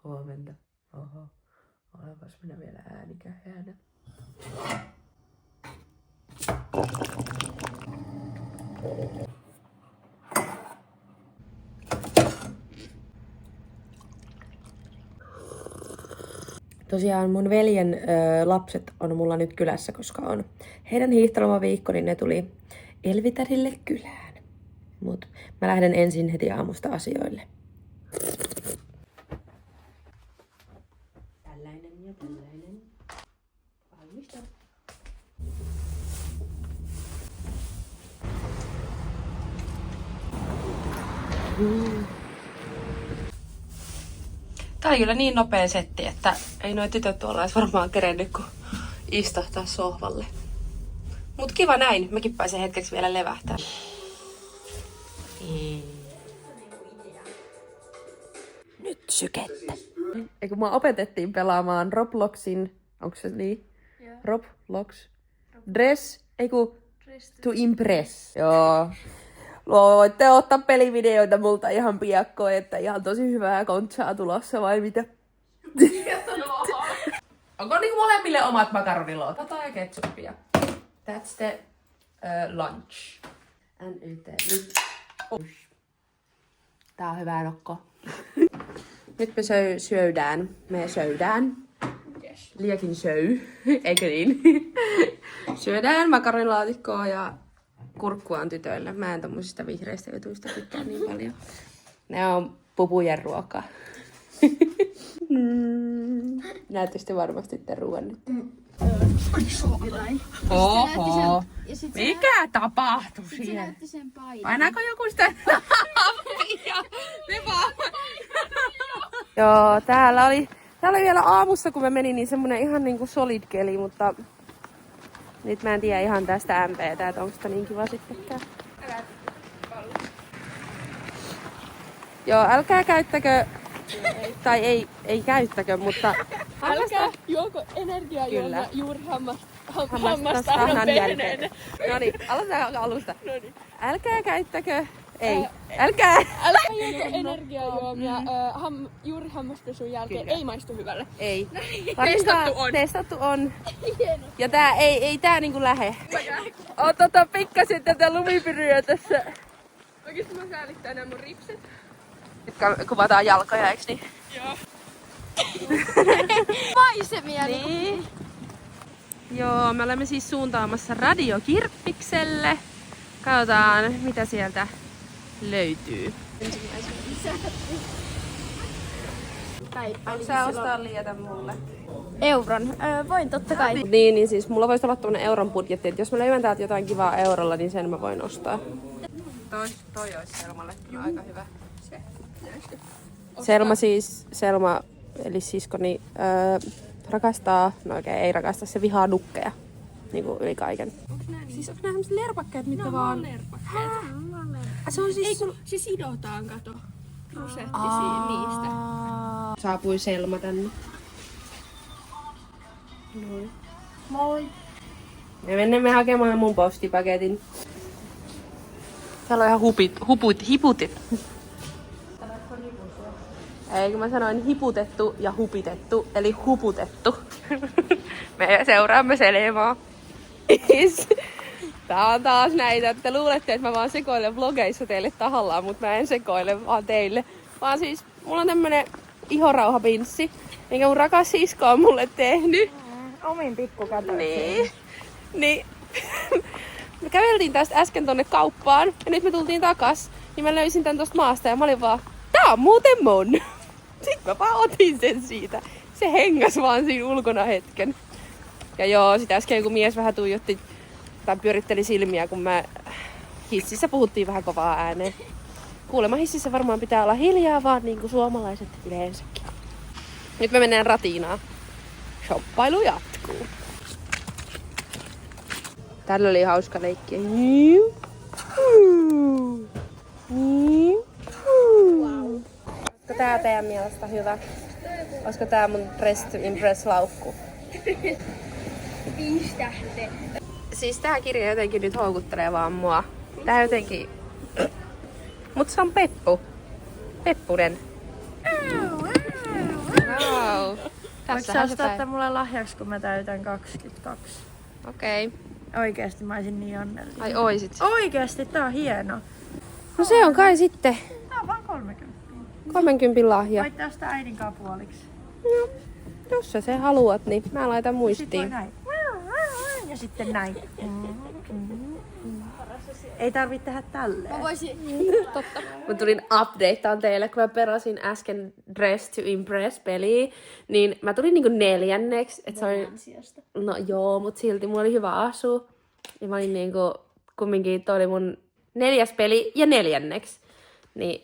Huomenta. Oho. Olepas minä vielä äänikähäänä. Tosiaan mun veljen lapset on mulla nyt kylässä, koska on heidän hiihtolomaviikko, niin ne tuli Elvitärille kylään. Mut mä lähden ensin heti aamusta asioille. Tällainen ja tällainen. Valmista. Tää oli kyllä niin nopea setti, että ei noi tytöt tuolla edes varmaan kerennyt kun istahtaa sohvalle. Mut kiva näin, mäkin pääsen hetkeksi vielä levähtää. Nyt sykettä. Eikö mua opetettiin pelaamaan Robloxin, onko se niin? Yeah. Roblox. Dress, eiku to impress. Joo. Voitte ottaa pelivideoita multa ihan piakkoin, että ihan tosi hyvää kontsaa tulossa vai mitä? Onko niinku molemmille omat makaronilot? Pata ja ketsuppia. That's the lunch. Nyt. Tää on hyvää nokko. Nyt me syödään. Me söydään. Yes. Liekin söy. Eikö niin? Syödään makaronilaatikkoa ja kurkkua on tytöillä. Mä en tommosista vihreistä jutuista tykkään niin paljon. Ne on pupujen ruokaa. Näette sitten varmasti te ruoan nyt. Oho! Mikä tapahtui siellä? Painaako joku sitä? Joo, täällä oli vielä aamussa kun mä menin niin semmonen ihan niinku solid keli, mutta nyt mä en tiedä ihan tästä MPtä, että onko sitä niin kiva sittenkään. Joo, älkää käyttäkö, tai ei käyttäkö, mutta älkää juoko energiajuomia juuri hammastaan jälkeen. Noniin, aloitetaan alusta. Noniin. Älkää käyttäkö, älkää juoko energiajuomia juuri hammaspesun jälkeen. Kyllä. Ei maistu hyvälle. Ei. Testattu on. Ja tää ei tää niinku lähe. Oot pikkasen tätä lumipyryä tässä. Oikeesti mä säälittää nämä mun ripset. Nyt kuvataan jalkoja, eiks niin? Joo. Maisemia niin. Joo, me olemme siis suuntaamassa Radiokirppikselle. Katsotaan mitä sieltä löytyy. Haluatko sä ostaa liiätä mulle? Euron. Voin totta kai. Niin siis mulla voisi olla tommonen euron budjetti, että jos mä löydän täältä jotain kivaa eurolla, niin sen mä voin ostaa. Toi olisi Selmalle aika hyvä. Selma, eli siskoni, rakastaa, no oikein ei rakasta, se vihaa nukkeja. Niinku yli kaiken. Onks nää niin? Siis onks nää semmoset lerpakkeet, mitkä vaan... lerpakkeet. Se on siis... se sidotaan, kato. Rusetti niistä. Saapui Selma tänne. Noin. Moi. Me menemme hakemaan mun postipaketin. Täällä on ihan hiputit. Eikö mä sanoin hiputettu ja hupitettu, eli huputettu. Me seuraamme Selmaa. Tää on taas näitä, että luulette, että mä vaan sekoilen vlogeissa teille tahallaan, mutta mä en sekoile vaan teille. Vaan siis mulla on tämmönen ihorauhapinssi, minkä mun rakas sisko on mulle tehnyt. Omin pikkukätöisiin. Niin. Me käveltiin tästä äsken tonne kauppaan ja nyt me tultiin takas. Niin mä löysin tän tosta maasta ja mä olin vaan, tää on muuten mun. Sitten mä vaan otin sen siitä. Se hengas vaan siinä ulkona hetken. Ja joo, sit äsken kun mies vähän tuijotti tai pyöritteli silmiä, kun mä hississä puhuttiin vähän kovaa ääneen. Kuulemma hississä varmaan pitää olla hiljaa vaan niin kuin suomalaiset yleensäkin. Nyt me mennään Ratinaan. Shoppailu jatkuu. Tällä oli hauska leikki. Wow. Olisiko tää teidän mielestä hyvä? Olisiko tää mun Dress to Impress -laukku? 5 tähteä. Siis tää kirja jotenkin nyt houkuttelee vaan mua. Tää jotenkin... Mut se on Peppu. Peppunen. Wow. Voitko Tässähän se ostaa päivä. tämän mulle lahjaksi, kun mä täytän 22? Okei. Oikeesti mä olisin niin onnellinen. Ai oisit. Oikeesti, tää on hieno. No se on kai sitten Tää on vaan 30. 30 lahja. Voitte ostaa äidin kanssa puoliksi. No, jos sä se haluat, niin mä laitan Sitten voi muistiin. näin. Ja sitten näin. Ei tarvitse tehdä tälleen. Totta. Mä tulin updateaan teille, kun mä perasin äsken Dress to Impress-peliä, niin mä tulin niinku 4. Et se oli... No joo, mut silti mulla oli hyvä asu. Ja mä olin niinku, kumminkin toi oli mun 4. peli ja 4. Niin,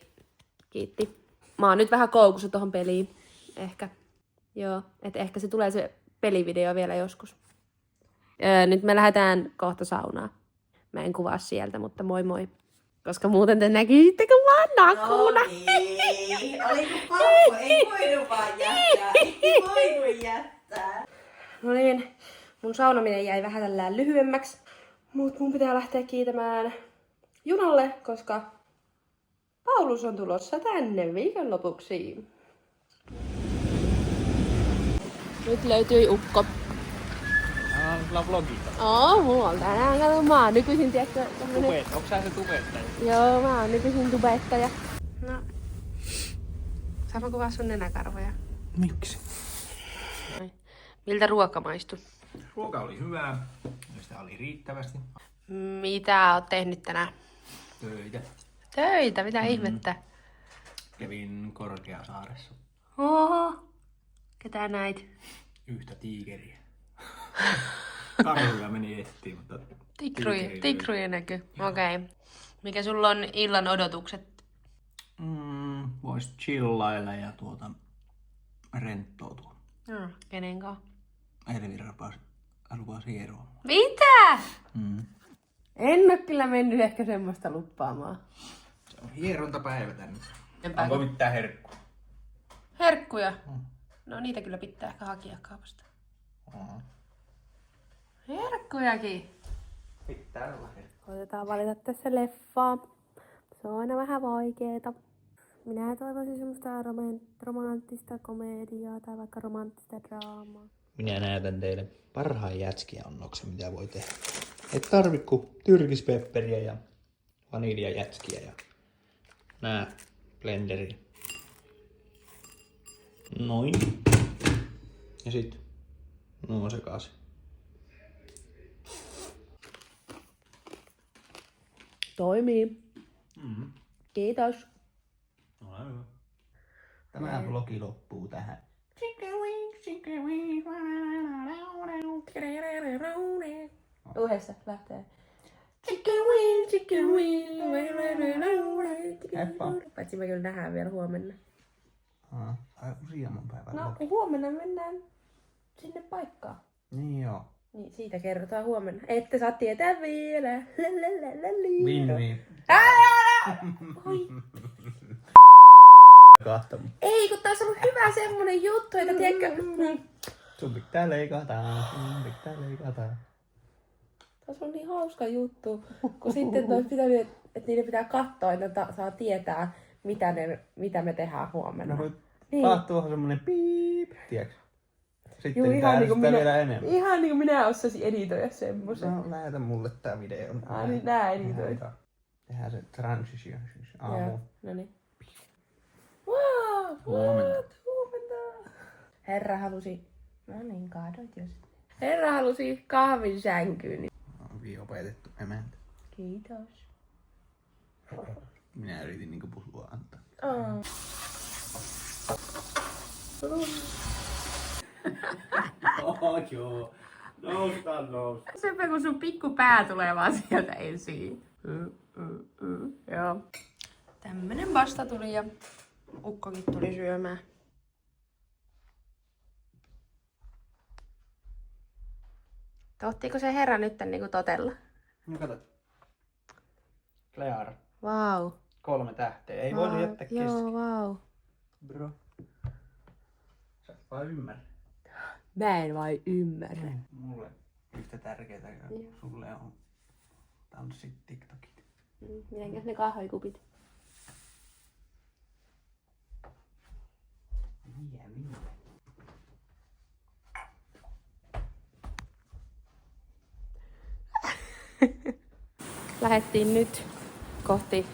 kiitti. Mä oon nyt vähän koukussa tohon peliin. Ehkä. Joo, et ehkä se tulee se pelivideo vielä joskus. Nyt me lähdetään kohta saunaan. Mä en kuvaa sieltä, mutta moi moi. Koska muuten te näkisitte, kun mä oon nakuna. No niin, oliko pakko? Ei voinut vaan jättää. Ei voinut jättää. No niin, mun saunominen jäi vähän tällään lyhyemmäksi. Mut mun pitää lähteä kiitämään junalle, koska Paulus on tulossa tänne viikonlopuksi. Nyt löytyi ukko. Sulla vlogi. Mulla on tänään, kato, mä oon nykyisin, tiedätkö, tämmönen... Onko sä se tubettaja? Joo, mä oon nykyisin tubettaja. No, saanko kuvaa sun nenäkarvoja? Miksi? Noin. Miltä ruoka maistui? Ruoka oli hyvää, sitä oli riittävästi. Mitä oot tehnyt tänään? Töitä. Töitä, mitä ihmettä? Kävin Korkeasaaressa. Oho, ketä näit? Yhtä tiikeriä. Karhuja meni etsiä, mutta... Tikrujen näky. Okei. Mikä sulla on illan odotukset? Vois chillailla ja rentoutua. No, kenen kanssa? Elvi lupasi eroa. Mitä? Mm. En oo kyllä mennyt ehkä semmoista luppaamaan. Se on hierontapäivä tänne. Enpä Onko mitään herkkua? Herkkuja? No niitä kyllä pitää ehkä hakea kaupasta. Herkkujakin. Pitää olla herkkua. Koitetaan valita tässä leffaa. Se on aina vähän vaikeeta. Minä toivoisin semmoista romanttista komediaa tai vaikka romanttista draamaa. Minä näytän teille parhaan jätskiannoksen, mitä voi tehdä. Et tarvi kuin tyrkispepperiä ja vaniljajätskiä ja nää blenderi. Noin. Ja sit nuo sekaisin. Toimii. Mm-hmm. Kiitos. Ole hyvä. Tämä vlogi loppuu tähän. Yhdessä lähtee. Paitsi me kyllä nähdään vielä huomenna. Ai useamman päivän No, vlogi. huomenna mennään sinne paikkaan. Niin joo. Niin, siitä kerrotaan huomenna. Ette saa tietää vielä. Vinni. Oi. Kahtamu. Ei, kun taas on ollut hyvä semmonen juttu, että tiedätkö... Sun pitää leikata, sun pitää leikata. Taas on niin hauska juttu, kun sitten toi pitää, että niiden pitää katsoa, että saa tietää, mitä me tehdään huomenna. No voit Niin. vaan tuohon semmonen piip, tiiäks? Sitten Juu, pitää niinku ärsyttää vielä enemmän. ihan niin kuin minä osasin editoida semmosen. No, lähetä mulle tää video. Niin nää editoit. Tehdään se transition siis aamu. Joo, no niin. Wow, Huomenta. Huomenta. Herra halusi... No niin, kaadoit jos. Herra halusi kahvin sänkyyn. On opetettu emäntä. Kiitos. Minä yritin niinku puhua antaa. Oh. Joo. Nousta. Sepä kun sun pikku pää tulee vaan sieltä esiin. Joo. Tämmönen vasta tuli ja ukkokin tuli syömään. Tohtiiko se herra nyt niinku totella? No kato. Clear. Vau. 3 tähteä. Ei voinut jättää kesken. Joo, vau. Bro. Sä et vaan ymmärrä. Mä en vai ymmärrä. Mulle yhtä tärkeetä kuin sulle on tanssit TikTokit. Mitenkäs ne kahvikupit? Mikä? lähdettiin nyt kohti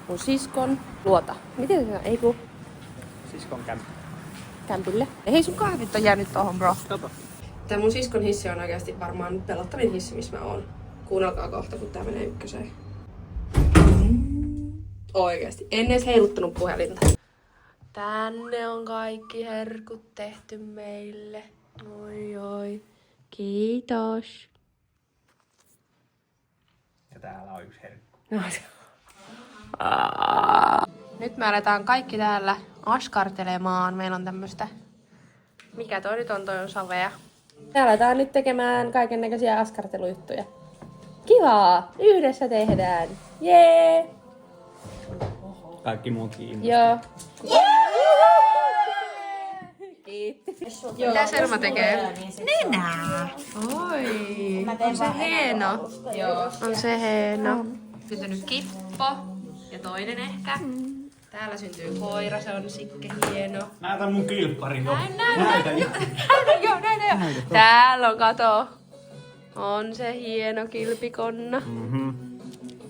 mun siskon luota. Miten se on? Ei kun Siskon kämppi. kämpille. Hei, sun kahvit on jäänyt tohon, bro. Kato. Tää mun siskon hissi on oikeasti varmaan pelottavin hissi, missä mä oon. Kuunnelkaa kohta, kun tää menee ykköseen. Oikeesti. En edes heiluttanut puhelinta. Tänne on kaikki herkut tehty meille. Oi. Kiitos. Ja täällä on yksi herkku. Nyt me aletaan kaikki täällä askartelemaan. Meillä on tämmöstä... Mikä toi nyt on? Toi on savea. Me aletaan nyt tekemään kaiken näköisiä askartelujuttuja. Kivaa! Yhdessä tehdään. Jee! Kaikki muut kiinnostaa. Joo. Mitä Selma tekee? Nenää! Oi! On se hieno. Joo. On se hieno. Syntynyt kippo ja toinen ehkä. Täällä syntyy koira, se on sikke hieno. Näytä mun kilppari jo. Näytä jo. Täällä on, kato. On se hieno kilpikonna.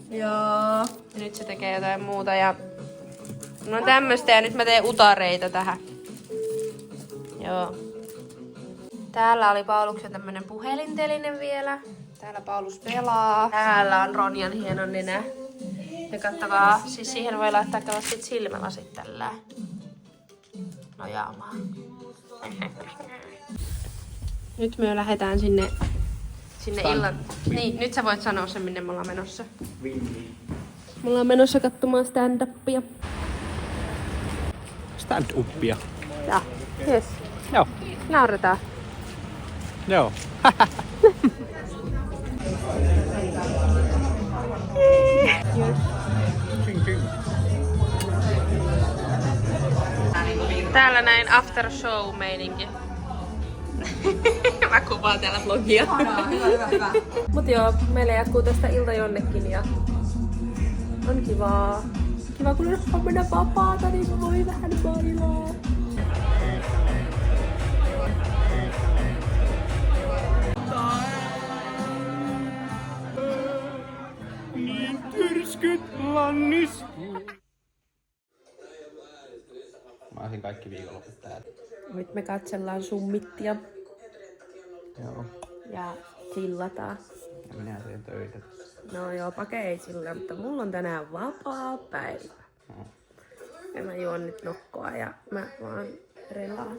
Joo. Ja nyt se tekee jotain muuta ja... No tämmöstä ja nyt mä teen utareita tähän. Joo. Täällä oli Pauluksen tämmönen puhelinteline vielä. Täällä Paulus pelaa. Täällä on Ronjan hieno nenä. Ja kattokaa, siis siihen voi laittaa sit silmälasit tällä nojaamaan. Nyt me lähdetään sinne illan... Niin, nyt sä voit sanoa sen, minne me ollaan menossa. Me ollaan menossa katsomaan stand-upia. Stand-upia. Ja, yes. Joo. Nauretaan. Joo. Täällä näin after show meininki. Mä kuvaan täällä vlogia. Hyvä. Mut joo, meillä jatkuu tästä ilta jonnekin ja on kivaa. Kiva kun on huomenna vapaata, niin voi vähän bailaa. Niin tyrskyt lannis. Mä olisin kaikki viikonloput täällä. Nyt me katsellaan summittia Joo. ja chillataan. Ja minä teen töitä. No joo, pakeisilla, mutta mulla on tänään vapaa päivä. No. Ja mä juon nyt nokkoa ja mä vaan relaan.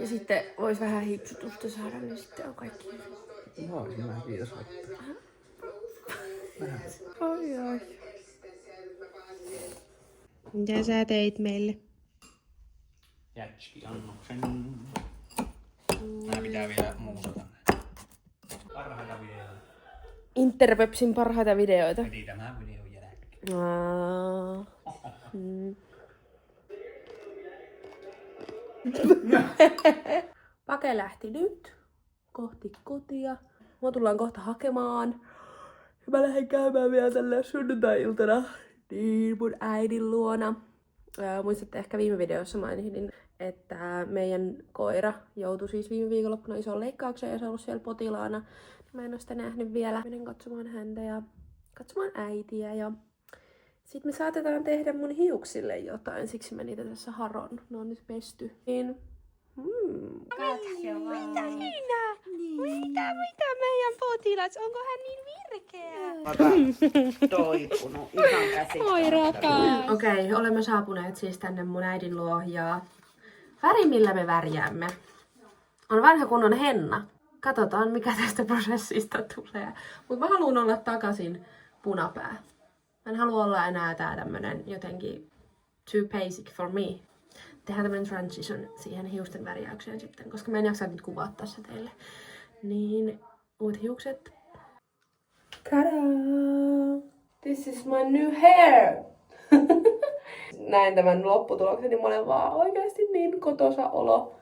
Ja sitten vois vähän hipsutusta saada, niin sitten on kaikki hyvin. Voisin mä, kiitos. Ai. Mitä sä teit meille? Jätskiannoksen. Nää pitää vielä muusata. Parhaita videoita. Interwebsin parhaita videoita. Heti tämän videon jälkeen. Pake lähti nyt kohti kotia. Mua tullaan kohta hakemaan. Ja mä lähden käymään vielä tällä sunnuntai-iltana niin mun äidin luona. Muistatte ehkä viime videossa mainitsin, että meidän koira joutui siis viime viikonloppuna isoon leikkaukseen ja se on ollut siellä potilaana. Mä en oo sitä nähnyt vielä. Menen katsomaan häntä ja katsomaan äitiä ja sitten me saatetaan tehdä mun hiuksille jotain, siksi mä niitä tässä haron. Ne on nyt pesty. Niin. Mitä siinä? Mitä meidän potilas? Onko hän niin virkeä? Toipunut ihan käsittämättä. Oi rakas. Okei, olemme saapuneet siis tänne mun äidin luo ja väri millä me värjäämme on vanha kunnon henna. Katsotaan mikä tästä prosessista tulee. Mut mä haluan olla takaisin punapää. Mä en halua olla enää tää tämmönen jotenkin too basic for me. Tehdään tämmönen transition siihen hiusten värjäykseen sitten, koska mä en jaksa nyt kuvaa tässä teille. Niin, uudet hiukset. Tadaa! This is my new hair! Näin tämän lopputuloksen, niin mä olen vaan oikeasti niin kotosa olo.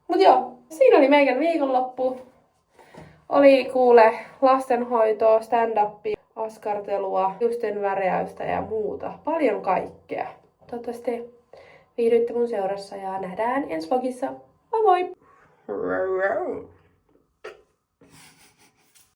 Mut joo, siinä oli meikän viikonloppu. Oli kuule lastenhoitoa, stand-upia, askartelua, hiusten värjäystä ja muuta. Paljon kaikkea. Toivottavasti viihdyitte mun seurassa ja nähdään ensi vlogissa. Moi moi!